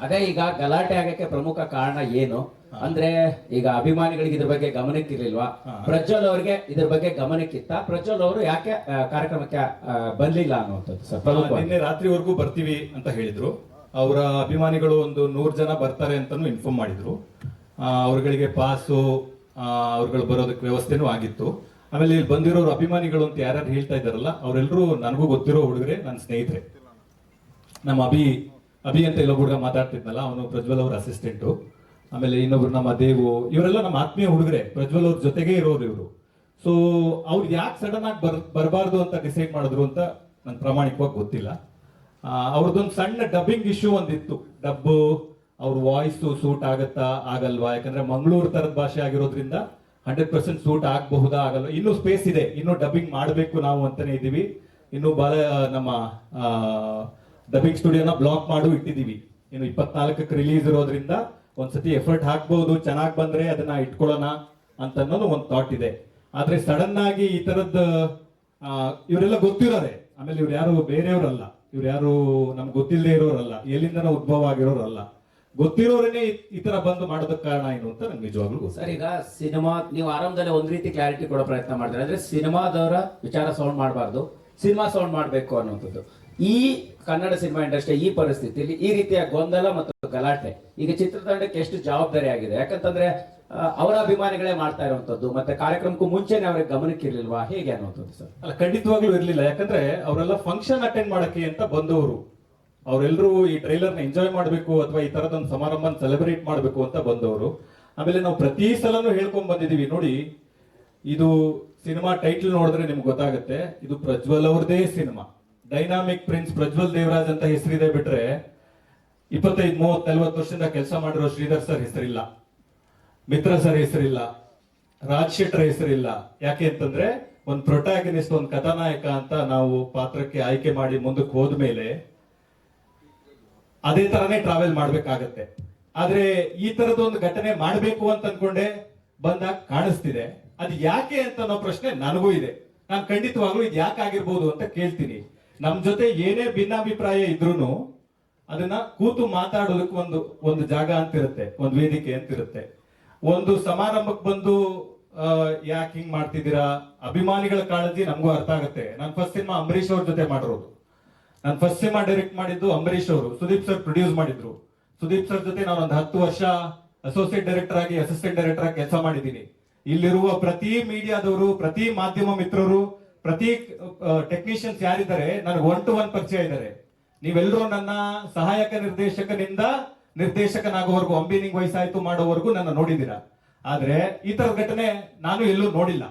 ಅದೇ ಈಗ ಗಲಾಟೆ ಆಗಕ್ಕೆ ಪ್ರಮುಖ ಕಾರಣ ಏನು ಅಂದ್ರೆ, ಈಗ ಅಭಿಮಾನಿಗಳಿಗೆ ಇದ್ರ ಬಗ್ಗೆ ಗಮನಕ್ಕಿರ್ಲಿಲ್ವಾ? ಪ್ರಜ್ವಲ್ ಅವ್ರಿಗೆ ಇದ್ರ ಬಗ್ಗೆ ಗಮನಕ್ಕಿತ್ತ? ಪ್ರಜ್ವಲ್ ಅವರು ಯಾಕೆ ಕಾರ್ಯಕ್ರಮಕ್ಕೆ ಬರ್ಲಿಲ್ಲ ಅನ್ನುವಂಥದ್ದು ಸರ್. ನಿನ್ನೆ ರಾತ್ರಿವರೆಗೂ ಬರ್ತೀವಿ ಅಂತ ಹೇಳಿದ್ರು. ಅವರ ಅಭಿಮಾನಿಗಳು ಒಂದು 100 ಜನ ಬರ್ತಾರೆ ಅಂತಾನು ಇನ್ಫಾರ್ಮ್ ಮಾಡಿದ್ರು. ಅವ್ರಗಳಿಗೆ ಪಾಸು ಅವ್ರುಗಳು ಬರೋದಕ್ಕೆ ವ್ಯವಸ್ಥೆನೂ ಆಗಿತ್ತು. ಆಮೇಲೆ ಇಲ್ಲಿ ಬಂದಿರೋರು ಅಭಿಮಾನಿಗಳು ಅಂತ ಯಾರ್ಯಾರು ಹೇಳ್ತಾ ಇದ್ದಾರಲ್ಲ, ಅವರೆಲ್ಲರೂ ನನಗೂ ಗೊತ್ತಿರೋ ಹುಡುಗರೆ, ನನ್ನ ಸ್ನೇಹಿತರೆ. ನಮ್ಮ ಅಭಿ ಅಂತ ಇಲ್ಲೊಬ್ಬ ಹುಡುಗ ಮಾತಾಡ್ತಿದ್ನಲ್ಲ, ಅವನು ಪ್ರಜ್ವಲ್ ಅವ್ರ ಅಸಿಸ್ಟೆಂಟು. ಆಮೇಲೆ ಇನ್ನೊಬ್ರು ನಮ್ಮ ದೇವು, ಇವರೆಲ್ಲ ನಮ್ಮ ಆತ್ಮೀಯ ಹುಡುಗರೆ, ಪ್ರಜ್ವಲ್ ಅವ್ರ ಜೊತೆಗೆ ಇರೋರು ಇವರು. ಸೊ ಅವ್ರು ಯಾಕೆ ಸಡನ್ ಆಗಿ ಬರಬಾರ್ದು ಅಂತ ಡಿಸೈಡ್ ಮಾಡಿದ್ರು ಅಂತ ನನ್ ಪ್ರಾಮಾಣಿಕವಾಗಿ ಗೊತ್ತಿಲ್ಲ. ಅವ್ರದ್ದೊಂದು ಸಣ್ಣ ಡಬ್ಬಿಂಗ್ ಇಶ್ಯೂ ಒಂದಿತ್ತು. ಡಬ್ಬು ಅವ್ರ ವಾಯ್ಸ್ ಸೂಟ್ ಆಗತ್ತಾ ಆಗಲ್ವಾ? ಯಾಕಂದ್ರೆ ಮಂಗಳೂರು ತರದ ಭಾಷೆ ಆಗಿರೋದ್ರಿಂದ 100% ಸೂಟ್ ಆಗಬಹುದಾ ಆಗಲ್ವಾ? ಇನ್ನೂ ಸ್ಪೇಸ್ ಇದೆ, ಇನ್ನೂ ಡಬ್ಬಿಂಗ್ ಮಾಡಬೇಕು ನಾವು ಅಂತಾನೆ ಇದೀವಿ. ಇನ್ನು ನಮ್ಮ ಡಬ್ಬಿಂಗ್ ಸ್ಟುಡಿಯೋನ ಬ್ಲಾಕ್ ಮಾಡು ಇಟ್ಟಿದೀವಿ. ಇನ್ನು 24ಕ್ಕೆ ರಿಲೀಸ್ ಇರೋದ್ರಿಂದ ಒಂದ್ಸತಿ ಎಫರ್ಟ್ ಹಾಕ್ಬಹುದು, ಚೆನ್ನಾಗಿ ಬಂದ್ರೆ ಅದನ್ನ ಇಟ್ಕೊಳ್ಳೋಣ ಅಂತ ಅನ್ನೋದು ಒಂದು ಥಾಟ್ ಇದೆ. ಆದ್ರೆ ಸಡನ್ ಆಗಿ ಈ ತರದ್ ಇವರೆಲ್ಲ ಗೊತ್ತಿರೋರೆ. ಆಮೇಲೆ ಇವ್ರು ಯಾರು ಬೇರೆಯವರಲ್ಲ, ಇವ್ರು ಯಾರು ನಮ್ಗೆ ಗೊತ್ತಿಲ್ಲದೆ ಇರೋರಲ್ಲ, ಎಲ್ಲಿಂದನೋ ಉದ್ಭವ ಆಗಿರೋರಲ್ಲ, ಗೊತ್ತಿರೋರೇನೆ ಈ ತರ ಬಂದು ಮಾಡೋದಕ್ಕೆ ಕಾರಣ ಏನು ಅಂತ ನಂಗೆ ನಿಜವಾಗ್ಲೂ ಸರ್. ಈಗ ಸಿನಿಮಾ ನೀವು ಆರಂಭದಲ್ಲಿ ಒಂದ್ ರೀತಿ ಕ್ಲಾರಿಟಿ ಕೊಡೋ ಪ್ರಯತ್ನ ಮಾಡ್ತಾರೆ, ಅಂದ್ರೆ ಸಿನಿಮಾದವರ ವಿಚಾರ ಸೌಂಡ್ ಮಾಡಬಾರ್ದು, ಸಿನಿಮಾ ಸೌಂಡ್ ಮಾಡಬೇಕು ಅನ್ನುವಂಥದ್ದು. ಈ ಕನ್ನಡ ಸಿನಿಮಾ ಇಂಡಸ್ಟ್ರಿ ಈ ಪರಿಸ್ಥಿತಿಯಲ್ಲಿ ಈ ರೀತಿಯ ಗೊಂದಲ ಮತ್ತು ಗಲಾಟೆ ಈಗ ಚಿತ್ರತಂಡಕ್ಕೆ ಎಷ್ಟು ಜವಾಬ್ದಾರಿ ಆಗಿದೆ? ಯಾಕಂತಂದ್ರೆ ಅವರ ಅಭಿಮಾನಿಗಳೇ ಮಾಡ್ತಾ ಇರುವಂತದ್ದು, ಮತ್ತೆ ಕಾರ್ಯಕ್ರಮಕ್ಕೂ ಮುಂಚೆನೆ ಅವ್ರಿಗೆ ಗಮನಕ್ಕೆ ಇರ್ಲಿಲ್ವಾ, ಹೇಗೆ ಅನ್ನುವಂಥದ್ದು ಸರ್? ಅಲ್ಲ, ಖಂಡಿತವಾಗ್ಲೂ ಇರ್ಲಿಲ್ಲ. ಯಾಕಂದ್ರೆ ಅವರೆಲ್ಲ ಫಂಕ್ಷನ್ ಅಟೆಂಡ್ ಮಾಡಕ್ಕೆ ಅಂತ ಬಂದವರು. ಅವರೆಲ್ಲರೂ ಈ ಟ್ರೈಲರ್ನ ಎಂಜಾಯ್ ಮಾಡಬೇಕು ಅಥವಾ ಈ ತರದೊಂದು ಸಮಾರಂಭ ಸೆಲೆಬ್ರೇಟ್ ಮಾಡಬೇಕು ಅಂತ ಬಂದವರು. ಆಮೇಲೆ ನಾವು ಪ್ರತಿ ಸಲನೂ ಹೇಳ್ಕೊಂಡ್ ಬಂದಿದೀವಿ, ನೋಡಿ ಇದು ಸಿನಿಮಾ ಟೈಟಲ್ ನೋಡಿದ್ರೆ ನಿಮ್ಗೆ ಗೊತ್ತಾಗುತ್ತೆ, ಇದು ಪ್ರಜ್ವಲ್ ಅವ್ರದೇ cinema. Dynamic prince Prajwal Devaraj ಅಂತ ಹೆಸರಿದೆ ಬಿಟ್ರೆ 25, 30, 40 ವರ್ಷದಿಂದ ಕೆಲಸ ಮಾಡಿರೋ ಶ್ರೀಧರ್ ಸರ್ ಹೆಸರಿಲ್ಲ, ಮಿತ್ರ ಸರ್ ಹೆಸರಿಲ್ಲ, ರಾಜ್ ಶೆಟ್ಟರ್ ಹೆಸರಿಲ್ಲ. ಯಾಕೆ ಅಂತಂದ್ರೆ ಒಂದು ಪ್ರೊಟ್ಯಾಗನಿಸ್ಟ್, ಒಂದು ಕಥಾನಾಯಕ ಅಂತ ನಾವು ಪಾತ್ರಕ್ಕೆ ಆಯ್ಕೆ ಮಾಡಿ ಮುಂದಕ್ಕೆ ಹೋದ್ಮೇಲೆ ಅದೇ ತರನೇ ಟ್ರಾವೆಲ್ ಮಾಡ್ಬೇಕಾಗತ್ತೆ. ಆದ್ರೆ ಈ ತರದ ಒಂದು ಘಟನೆ ಮಾಡ್ಬೇಕು ಅಂತ ಅನ್ಕೊಂಡೆ ಬಂದಾಗ ಕಾಣಿಸ್ತಿದೆ. ಅದು ಯಾಕೆ ಅಂತ ಅನ್ನೋ ಪ್ರಶ್ನೆ ನನಗೂ ಇದೆ. ನಾನು ಖಂಡಿತವಾಗ್ಲೂ ಇದು ಯಾಕೆ ಆಗಿರ್ಬೋದು ಅಂತ ಕೇಳ್ತೀನಿ. ನಮ್ ಜೊತೆ ಏನೇ ಭಿನ್ನಾಭಿಪ್ರಾಯ ಇದ್ರೂನು ಅದನ್ನ ಕೂತು ಮಾತಾಡೋದಕ್ಕೆ ಒಂದು ಜಾಗ ಅಂತಿರುತ್ತೆ, ಒಂದು ವೇದಿಕೆ ಅಂತಿರುತ್ತೆ. ಒಂದು ಸಮಾರಂಭಕ್ಕೆ ಬಂದು ಯಾಕೆ ಹಿಂಗ್ ಮಾಡ್ತಿದ್ದೀರಾ, ಅಭಿಮಾನಿಗಳ ಕಾಳಜಿ ನಮಗೂ ಅರ್ಥ ಆಗುತ್ತೆ. ನಾನು ಫಸ್ಟ್ ಸಿನಿಮಾ ಅಂಬರೀಶ್ ಅವ್ರ ಜೊತೆ ಮಾಡಿರೋದು. ನಾನು ಫಸ್ಟ್ ಸಿನಿಮಾ ಡೈರೆಕ್ಟ್ ಮಾಡಿದ್ದು ಅಂಬರೀಶ್ ಅವರು, ಸುದೀಪ್ ಸರ್ ಪ್ರೊಡ್ಯೂಸ್ ಮಾಡಿದ್ರು. ಸುದೀಪ್ ಸರ್ ಜೊತೆ ನಾನು ಒಂದು 10 ವರ್ಷ ಅಸೋಸಿಯೇಟ್ ಡೈರೆಕ್ಟರ್ ಆಗಿ, ಅಸಿಸ್ಟೆಂಟ್ ಡೈರೆಕ್ಟರ್ ಆಗಿ ಕೆಲಸ ಮಾಡಿದ್ದೀನಿ. ಇಲ್ಲಿರುವ ಪ್ರತಿ ಮೀಡಿಯಾದವರು, ಪ್ರತಿ ಮಾಧ್ಯಮ ಮಿತ್ರರು, ಪ್ರತಿ ಟೆಕ್ನಿಷಿಯನ್ಸ್ ಯಾರಿದ್ದಾರೆ ನನಗೆ 1 to 1 ಪರಿಚಯ ಇದ್ದಾರೆ. ನೀವೆಲ್ಲರೂ ನನ್ನ ಸಹಾಯಕ ನಿರ್ದೇಶಕನಿಂದ ನಿರ್ದೇಶಕನಾಗೋವರೆಗೂ, ಅಂಬಿನಿಂಗ್ ವಯಸ್ಸಾಯ್ತು ಮಾಡೋವರೆಗೂ ನನ್ನ ನೋಡಿದ್ದೀರಾ. ಆದ್ರೆ ಈ ತರದ ಘಟನೆ ನಾನು ಎಲ್ಲೂ ನೋಡಿಲ್ಲ.